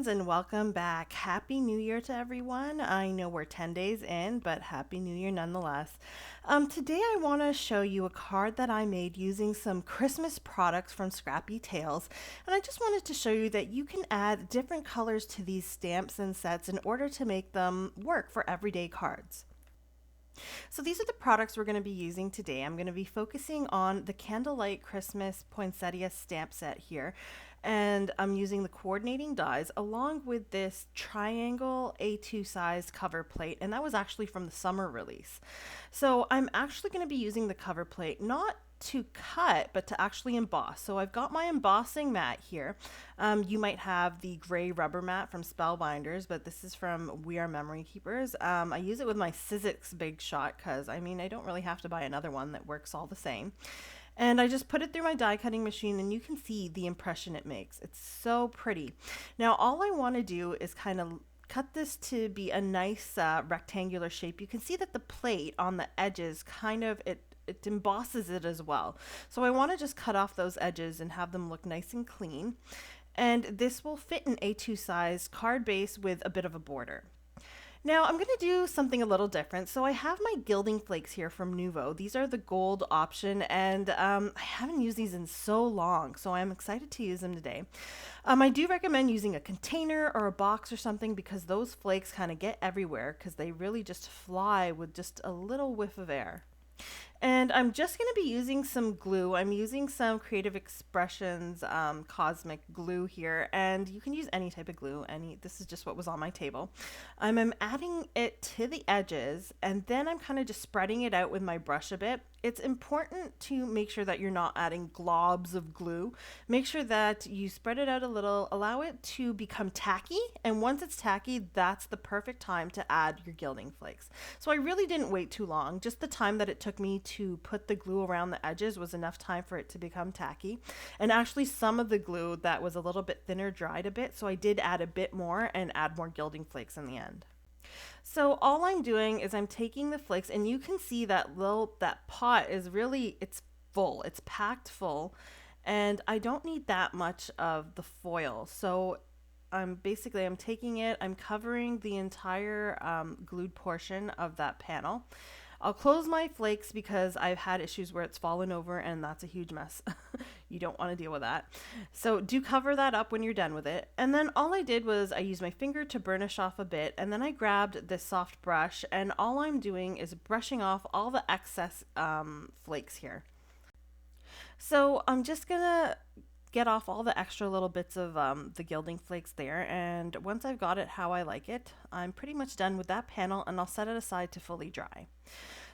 friends, and welcome back. Happy New Year to everyone. I know we're 10 days in, but Happy New Year nonetheless. Today I want to show you a card that I made using some Christmas products from Scrappy Tails. And I just wanted to show you that you can add different colors to these stamps and sets in order to make them work for everyday cards. So these are the products we're going to be using today. I'm going to be focusing on the Candlelight Christmas Poinsettia stamp set here. And I'm using the coordinating dies along with this triangle A2 size cover plate. And that was actually from the summer release. So I'm actually going to be using the cover plate not to cut, but to actually emboss. So I've got my embossing mat here. You might have the gray rubber mat from Spellbinders, but this is from We Are Memory Keepers. I use it with my Sizzix Big Shot because, I don't really have to buy another one that works all the same. And I just put it through my die cutting machine and you can see the impression it makes. It's so pretty. Now all I want to do is kind of cut this to be a nice rectangular shape. You can see that the plate on the edges it embosses it as well. So I want to just cut off those edges and have them look nice and clean. And this will fit an A2 size card base with a bit of a border. Now I'm going to do something a little different. So I have my gilding flakes here from Nuvo. These are the gold option and I haven't used these in so long, so I'm excited to use them today. I do recommend using a container or a box or something because those flakes kind of get everywhere because they really just fly with just a little whiff of air. And I'm just going to be using some glue. I'm using some Creative Expressions Cosmic glue here, and you can use any type of glue. This is just what was on my table. I'm adding it to the edges, and then I'm kind of just spreading it out with my brush a bit. It's important to make sure that you're not adding globs of glue. Make sure that you spread it out a little, allow it to become tacky, and once it's tacky, that's the perfect time to add your gilding flakes. So I really didn't wait too long. Just the time that it took me to put the glue around the edges was enough time for it to become tacky. And actually some of the glue that was a little bit thinner dried a bit, so I did add a bit more and add more gilding flakes in the end. So all I'm doing is I'm taking the flakes, and you can see that that pot is really, it's full, it's packed full, and I don't need that much of the foil. So I'm taking it, I'm covering the entire glued portion of that panel. I'll close my flakes because I've had issues where it's fallen over and that's a huge mess. You don't want to deal with that. So do cover that up when you're done with it. And then all I did was I used my finger to burnish off a bit, and then I grabbed this soft brush, and all I'm doing is brushing off all the excess flakes here. So I'm just gonna get off all the extra little bits of the gilding flakes there, and once I've got it how I like it, I'm pretty much done with that panel, and I'll set it aside to fully dry.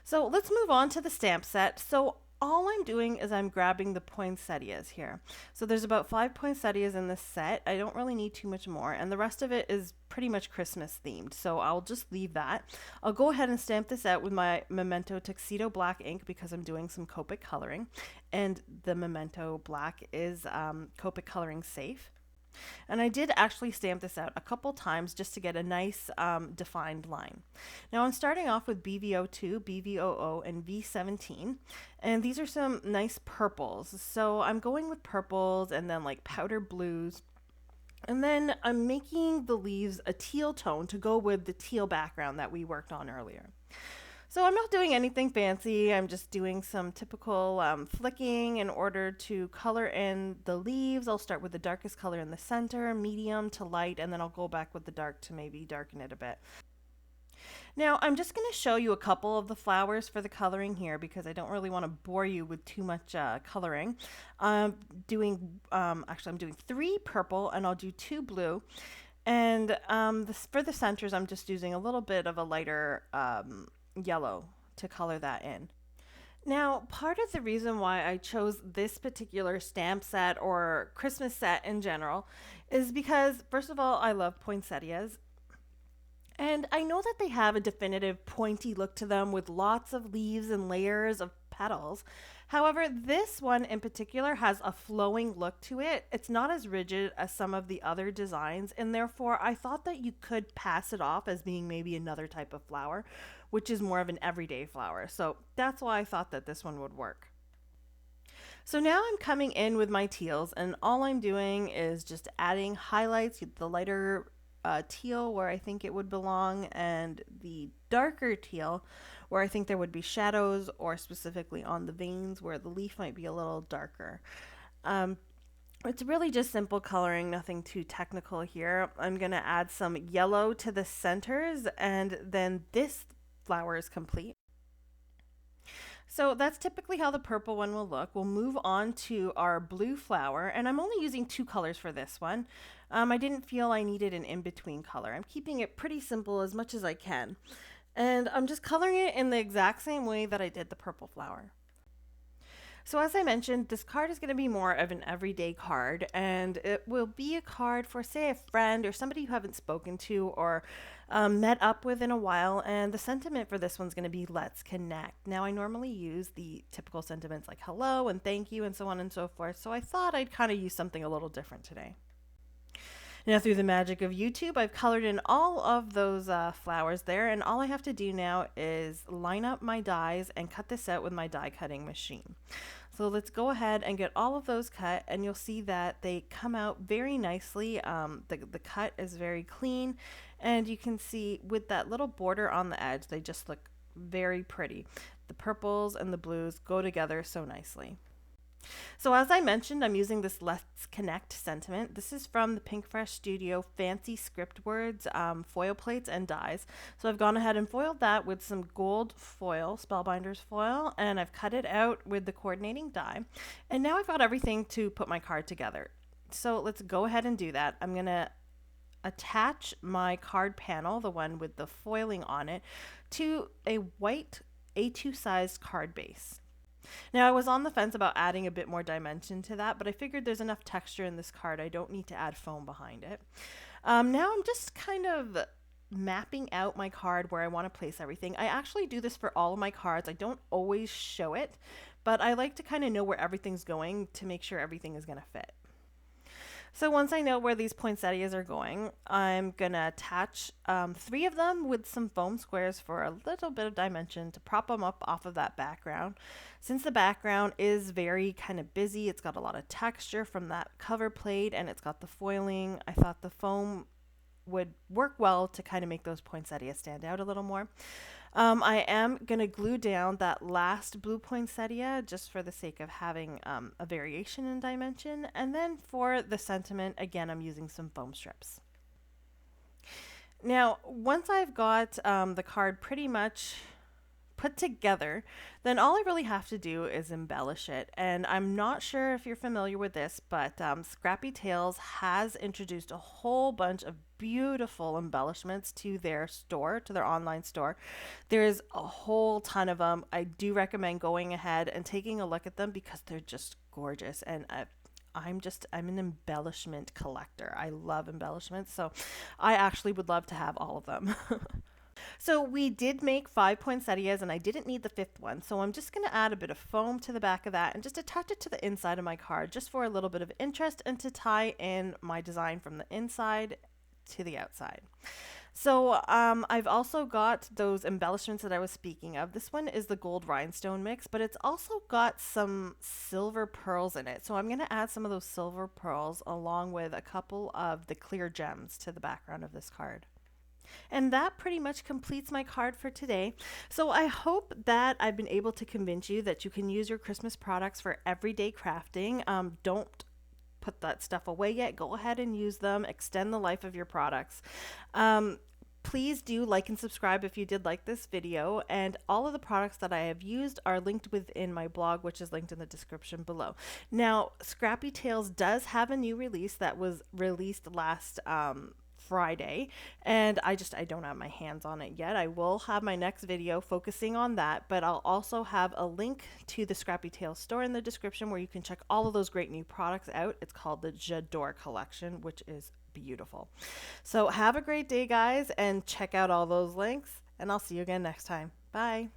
So let's move on to the stamp set. So all I'm doing is I'm grabbing the poinsettias here. So there's about 5 poinsettias in this set. I don't really need too much more, and the rest of it is pretty much Christmas themed, so I'll just leave that. I'll go ahead and stamp this out with my Memento Tuxedo Black ink because I'm doing some Copic coloring, and the Memento Black is Copic coloring safe. And I did actually stamp this out a couple times just to get a nice defined line. Now I'm starting off with BV02, BV00, and V17. And these are some nice purples. So I'm going with purples and then like powder blues. And then I'm making the leaves a teal tone to go with the teal background that we worked on earlier. So I'm not doing anything fancy. I'm just doing some typical flicking in order to color in the leaves. I'll start with the darkest color in the center, medium to light, and then I'll go back with the dark to maybe darken it a bit. Now I'm just going to show you a couple of the flowers for the coloring here because I don't really want to bore you with too much coloring. I'm doing 3 purple, and I'll do 2 blue. And for the centers, I'm just using a little bit of a lighter yellow to color that in. Now, part of the reason why I chose this particular stamp set or Christmas set in general is because, first of all, I love poinsettias. And I know that they have a definitive pointy look to them with lots of leaves and layers of petals. However, this one in particular has a flowing look to it. It's not as rigid as some of the other designs, and therefore I thought that you could pass it off as being maybe another type of flower, which is more of an everyday flower. So that's why I thought that this one would work. So now I'm coming in with my teals, and all I'm doing is just adding highlights, the lighter teal where I think it would belong, and the darker teal where I think there would be shadows, or specifically on the veins where the leaf might be a little darker. Um, it's really just simple coloring, nothing too technical here. I'm going to add some yellow to the centers, and then this flower is complete. So that's typically how the purple one will look. We'll move on to our blue flower, and I'm only using two colors for this one. I didn't feel I needed an in-between color. I'm keeping it pretty simple as much as I can. And I'm just coloring it in the exact same way that I did the purple flower. So as I mentioned, this card is going to be more of an everyday card, and it will be a card for, say, a friend or somebody you haven't spoken to or met up with in a while. And the sentiment for this one's going to be let's connect. Now, I normally use the typical sentiments like hello and thank you and so on and so forth. So I thought I'd kind of use something a little different today. Now, through the magic of YouTube, I've colored in all of those flowers there, and all I have to do now is line up my dies and cut this out with my die cutting machine. So let's go ahead and get all of those cut, and you'll see that they come out very nicely. The cut is very clean, and you can see with that little border on the edge, they just look very pretty. The purples and the blues go together so nicely. So as I mentioned, I'm using this Let's Connect sentiment. This is from the Pink Fresh Studio Fancy Script Words foil plates and dies. So I've gone ahead and foiled that with some gold foil, Spellbinders foil, and I've cut it out with the coordinating die. And now I've got everything to put my card together. So let's go ahead and do that. I'm going to attach my card panel, the one with the foiling on it, to a white A2 sized card base. Now, I was on the fence about adding a bit more dimension to that, but I figured there's enough texture in this card. I don't need to add foam behind it. Now I'm just kind of mapping out my card where I want to place everything. I actually do this for all of my cards. I don't always show it, but I like to kind of know where everything's going to make sure everything is going to fit. So once I know where these poinsettias are going, I'm going to attach 3 of them with some foam squares for a little bit of dimension to prop them up off of that background. Since the background is very kind of busy, it's got a lot of texture from that cover plate and it's got the foiling, I thought the foam would work well to kind of make those poinsettias stand out a little more. I am going to glue down that last blue poinsettia just for the sake of having a variation in dimension. And then for the sentiment, again, I'm using some foam strips. Now, once I've got the card pretty much put together, then all I really have to do is embellish it. And I'm not sure if you're familiar with this, but Scrappy Tails has introduced a whole bunch of beautiful embellishments to their store, to their online store. There's a whole ton of them. I do recommend going ahead and taking a look at them because they're just gorgeous. And I'm an embellishment collector. I love embellishments, so I actually would love to have all of them. So we did make 5 poinsettias and I didn't need the 5th one. So I'm just going to add a bit of foam to the back of that and just attach it to the inside of my card just for a little bit of interest and to tie in my design from the inside to the outside. So I've also got those embellishments that I was speaking of. This one is the gold rhinestone mix, but it's also got some silver pearls in it. So I'm going to add some of those silver pearls along with a couple of the clear gems to the background of this card. And that pretty much completes my card for today. So I hope that I've been able to convince you that you can use your Christmas products for everyday crafting. Don't put that stuff away yet. Go ahead and use them. Extend the life of your products. Please do like and subscribe if you did like this video, and all of the products that I have used are linked within my blog, which is linked in the description below. Now, Scrappy Tails does have a new release that was released last Friday, and I don't have my hands on it yet. I will have my next video focusing on that, but I'll also have a link to the Scrappy Tails store in the description where you can check all of those great new products out. It's called the J'adore collection, which is beautiful. So have a great day, guys, and check out all those links, and I'll see you again next time. Bye.